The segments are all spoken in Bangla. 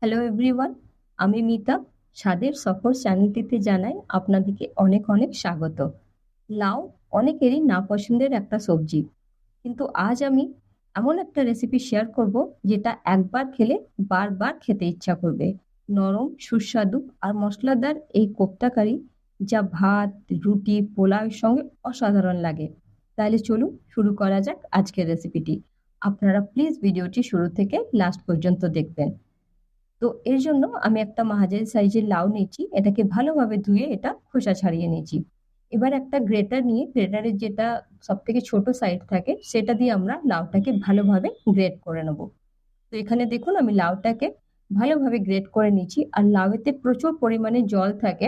হ্যালো এভরিওয়ান, আমি মিতা। স্বাদের সফর চ্যানেলটিতে জানাই আপনাদেরকে অনেক অনেক স্বাগত। লাউ অনেকেরই না পছন্দের একটা সবজি, কিন্তু আজ আমি এমন একটা রেসিপি শেয়ার করব যেটা একবার খেলে বারবার খেতে ইচ্ছা করবে। নরম সুস্বাদু আর মশলাদার এই কোপ্তা কারি যা ভাত, রুটি, পোলাওয়ের সঙ্গে অসাধারণ লাগে। তাহলে চলুন শুরু করা যাক আজকের রেসিপিটি। আপনারা প্লিজ ভিডিওটি শুরু থেকে লাস্ট পর্যন্ত দেখবেন। তো এর জন্য আমি একটা মাঝারি সাইজের লাউ নিয়েছি, এটাকে ভালোভাবে ধুয়ে এটা খোসা ছাড়িয়ে নিয়েছি। এবার একটা গ্রেটার নিয়ে, গ্রেটারের যেটা সব থেকে ছোট সাইড থাকে সেটা দিয়ে আমরা লাউটাকে ভালোভাবে গ্রেট করে নেব। তো এখানে দেখুন আমি লাউটাকে ভালোভাবে গ্রেট করে নিয়েছি, আর লাউতে প্রচুর পরিমাণে জল থাকে।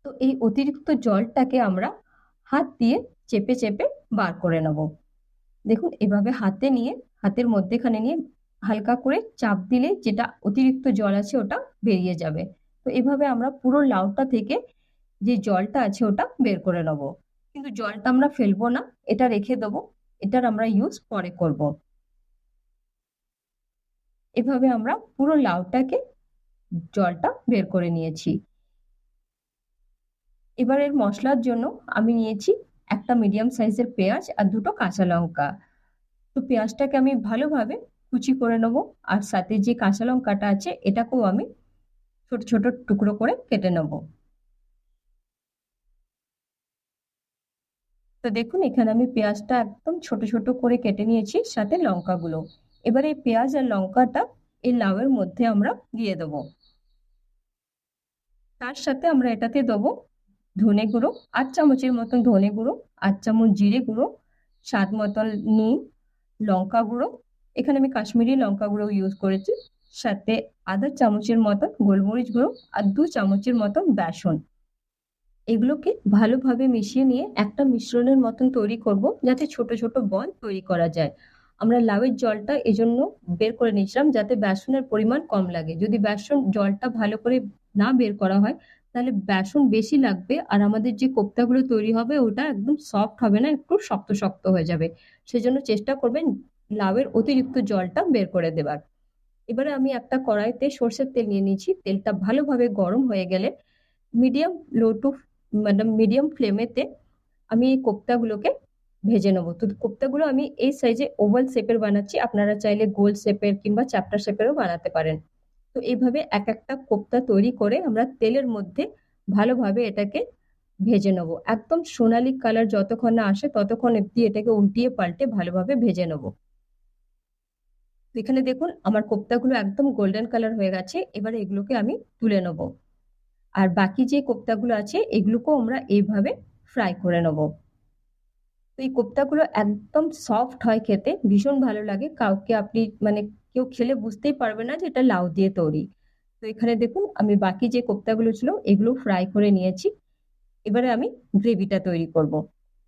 তো এই অতিরিক্ত জলটাকে আমরা হাত দিয়ে চেপে চেপে বার করে নেব। দেখুন এভাবে হাতে নিয়ে, হাতের মধ্যেখানে নিয়ে হালকা করে চাপ দিলে যেটা অতিরিক্ত জল আছে ওটা বেরিয়ে যাবে। তো এভাবে আমরা পুরো লাউটা থেকে যে জলটা আছে ওটা বের করে নেবো। কিন্তু জলটা আমরা ফেলবো না, এটা রেখে দেবো, এটার আমরা ইউজ পরে করব। এভাবে আমরা পুরো লাউটাকে জলটা বের করে নিয়েছি। এবারের মশলার জন্য আমি নিয়েছি একটা মিডিয়াম সাইজের পেঁয়াজ আর দুটো কাঁচা লঙ্কা। তো পেঁয়াজটাকে আমি ভালোভাবে কুচি করে নেবো, আর সাথে যে কাঁচা লঙ্কাটা আছে এটাকেও আমি ছোট ছোট টুকরো করে কেটে নেবো। তো দেখুন এখানে আমি পেঁয়াজটা একদম ছোট ছোট করে কেটে নিয়েছি, সাথে লঙ্কাগুলো। এবার এই পেঁয়াজ আর লঙ্কাটা এই লাউয়ের মধ্যে আমরা দিয়ে দেবো। তার সাথে আমরা এটাতে দেবো ধনে গুঁড়ো, 8 চামচের মতন ধনে গুঁড়ো, 8 চামচ জিরে গুঁড়ো, স্বাদ মতন নুন, লঙ্কা গুঁড়ো, এখানে আমি কাশ্মীরি লঙ্কা গুঁড়ো ইউজ করেছি, সাথে আধা চামচের মতন গোলমরিচ গুঁড়ো, আর 2 চামচের মতন বেসন। এগুলোকে ভালোভাবে মিশিয়ে নিয়ে একটা মিশ্রণের মতন তৈরি করব, যাতে ছোট ছোট বল তৈরি করা যায়। আমরা লাউয়ের জলটা এজন্য বের করে নিয়েছিলাম যাতে বেসনের পরিমাণ কম লাগে। যদি বেসন জলটা ভালো করে না বের করা হয় তাহলে বেসন বেশি লাগবে, আর আমাদের যে কোপ্তাগুলো তৈরি হবে ওটা একদম সফট হবে না, একটু শক্ত শক্ত হয়ে যাবে। সেজন্য চেষ্টা করবেন লাউয়ের অতিরিক্ত জলটা বের করে দেবার। এবারে আমি একটা কড়াইতে সর্ষের তেল নিয়ে নিয়েছি, তেলটা ভালোভাবে গরম হয়ে গেলে মিডিয়াম লো টু মানে মিডিয়াম ফ্লেমেতে আমি এই কোপ্তাগুলোকে ভেজে নেবো। তো কোপ্তাগুলো আমি এই সাইজে ওভাল শেপের বানাচ্ছি, আপনারা চাইলে গোল শেপের কিংবা চ্যাপ্টা শেপেরও বানাতে পারেন। তো এইভাবে এক একটা কোপ্তা তৈরি করে আমরা তেলের মধ্যে ভালোভাবে এটাকে ভেজে নেবো, একদম সোনালী কালার যতক্ষণ না আসে ততক্ষণ অব্দি এটাকে উল্টিয়ে পাল্টে ভালোভাবে ভেজে নেবো। তো এখানে দেখুন আমার কোপ্তাগুলো একদম গোল্ডেন কালার হয়ে গেছে, এবারে এগুলোকে আমি তুলে নেবো। আর বাকি যে কোপ্তাগুলো আছে এগুলোকেও আমরা এইভাবে ফ্রাই করে নেবো। তো এই কোপ্তাগুলো একদম সফট হয়, খেতে ভীষণ ভালো লাগে, কাউকে আপনি কেউ খেলে বুঝতেই পারবে না যে এটা লাউ দিয়ে তৈরি। তো এখানে দেখুন আমি বাকি যে কোপ্তাগুলো ছিল এগুলো ফ্রাই করে নিয়েছি। এবারে আমি গ্রেভিটা তৈরি করব।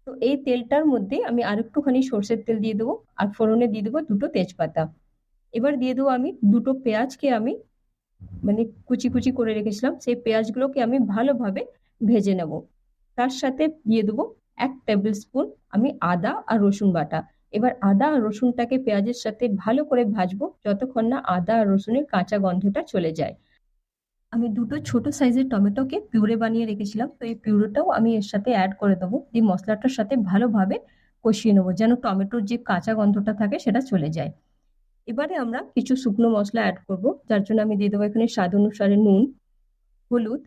তো এই তেলটার মধ্যে আমি আরেকটুখানি সর্ষের তেল দিয়ে দেবো, আর ফোড়নে দিয়ে দেবো দুটো তেজপাতা। এবার দিয়ে দেবো আমি দুটো পেঁয়াজকে আমি কুচি কুচি করে রেখেছিলাম, সেই পেঁয়াজগুলোকে আমি ভালোভাবে ভেজে নেব। তার সাথে দিয়ে দেবো 1 টেবিল স্পুন আমি আদা আর রসুন বাটা। এবার আদা আর রসুনটাকে পেঁয়াজের সাথে ভালো করে ভাজবো যতক্ষণ না আদা আর রসুনের কাঁচা গন্ধটা চলে যায়। আমি দুটো ছোট সাইজের টমেটোকে পিউরে বানিয়ে রেখেছিলাম, তো এই পিউরেটাও আমি এর সাথে অ্যাড করে দেবো, দিয়ে মশলাটার সাথে ভালোভাবে কষিয়ে নেবো যেন টমেটোর যে কাঁচা গন্ধটা থাকে সেটা চলে যায়। এবারে আমরা কিছু শুকনো মশলা অ্যাড করব, যার জন্য আমি দিয়ে দেবো এখানে স্বাদ অনুসারে নুন, হলুদ,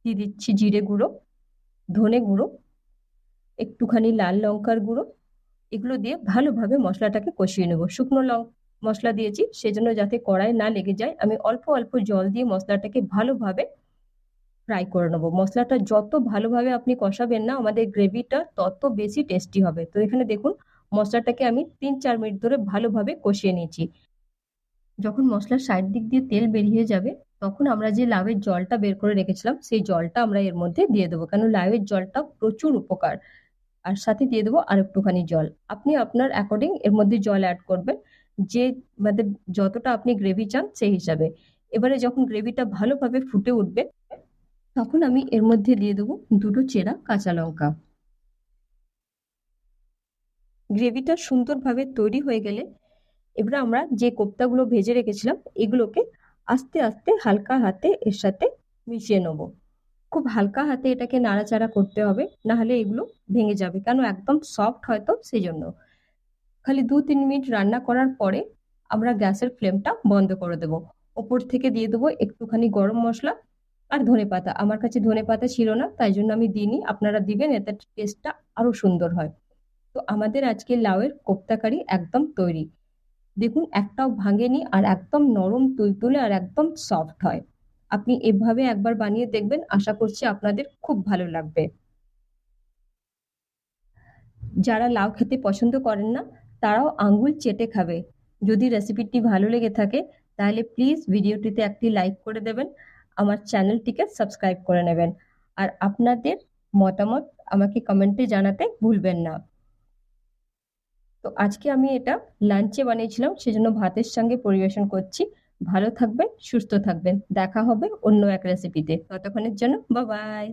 দিয়ে দিচ্ছি জিরে গুঁড়ো, ধনে গুঁড়ো, একটুখানি লাল লঙ্কার গুঁড়ো। এগুলো দিয়ে ভালোভাবে মশলাটাকে কষিয়ে নেবো। শুকনো মশলা দিয়েছি সেজন্য যাতে কড়াই না লেগে যায়, আমি অল্প অল্প জল দিয়ে মশলাটাকে ভালোভাবে ফ্রাই করে নেবো। মশলাটা যত ভালোভাবে আপনি কষাবেন না আমাদের গ্রেভিটা তত বেশি টেস্টি হবে। তো এখানে দেখুন মশলাটাকে আমি 3-4 মিনিট ধরে ভালোভাবে কষিয়ে নিয়েছি। যখন মশলার সাইড দিক দিয়ে তেল বেরিয়ে যাবে তখন আমরা যে লাউয়ের জলটা বের করে রেখেছিলাম সেই জলটা আমরা এর মধ্যে দিয়ে দেবো, কারণ লাউয়ের জলটা প্রচুর উপকার। আর সাথে দিয়ে দেবো আর একটুখানি জল, আপনি আপনার অ্যাকর্ডিং এর মধ্যে জল অ্যাড করবেন, যে মানে যতটা আপনি গ্রেভি চান সেই হিসাবে। এবারে যখন গ্রেভিটা ভালোভাবে ফুটে উঠবে তখন আমি এর মধ্যে দিয়ে দেবো দুটো চেরা কাঁচা লঙ্কা। গ্রেভিটা সুন্দরভাবে তৈরি হয়ে গেলে এবারে আমরা যে কোপ্তাগুলো ভেজে রেখেছিলাম এগুলোকে আস্তে আস্তে হালকা হাতে এর সাথে মিশিয়ে নেবো। খুব হালকা হাতে এটাকে নাড়াচাড়া করতে হবে, না হলে এগুলো ভেঙে যাবে, কারণ একদম সফট হয়তো সেই জন্য। খালি 2-3 মিনিট রান্না করার পরে আমরা গ্যাসের ফ্লেমটা বন্ধ করে দেবো। ওপর থেকে দিয়ে দেবো একটুখানি গরম মশলা আর ধনেপাতা। আমার কাছে ধনেপাতা ছিল না, তাই জন্য আমি দিইনি, আপনারা দিবেন, এতে টেস্টটা আরো সুন্দর হয়। তো আমাদের আজকে লাউয়ের কোপ্তা কারি একদম তৈরি। দেখুন একটাও ভাঙেনি, আর একদম নরম তুলতুলে আর একদম সফট হয়। আপনি এভাবে একবার বানিয়ে দেখবেন, আশা করছি আপনাদের খুব ভালো লাগবে। যারা লাউ খেতে পছন্দ করেন না তারাও আঙ্গুল চেটে খাবে। যদি রেসিপিটি ভালো লেগে থাকে তাহলে প্লিজ ভিডিওটিতে একটি লাইক করে দেবেন, আমার চ্যানেলটিকে সাবস্ক্রাইব করে নেবেন, আর আপনাদের মতামত আমাকে কমেন্টে জানাতে ভুলবেন না। তো আজকে আমি এটা লাঞ্চে বানিয়েছিলাম, সেজন্য ভাতের সঙ্গে পরিবেশন করছি। ভালো থাকবেন, সুস্থ থাকবেন, দেখা হবে অন্য এক রেসিপিতে। ততক্ষণের জন্য বাই বাই।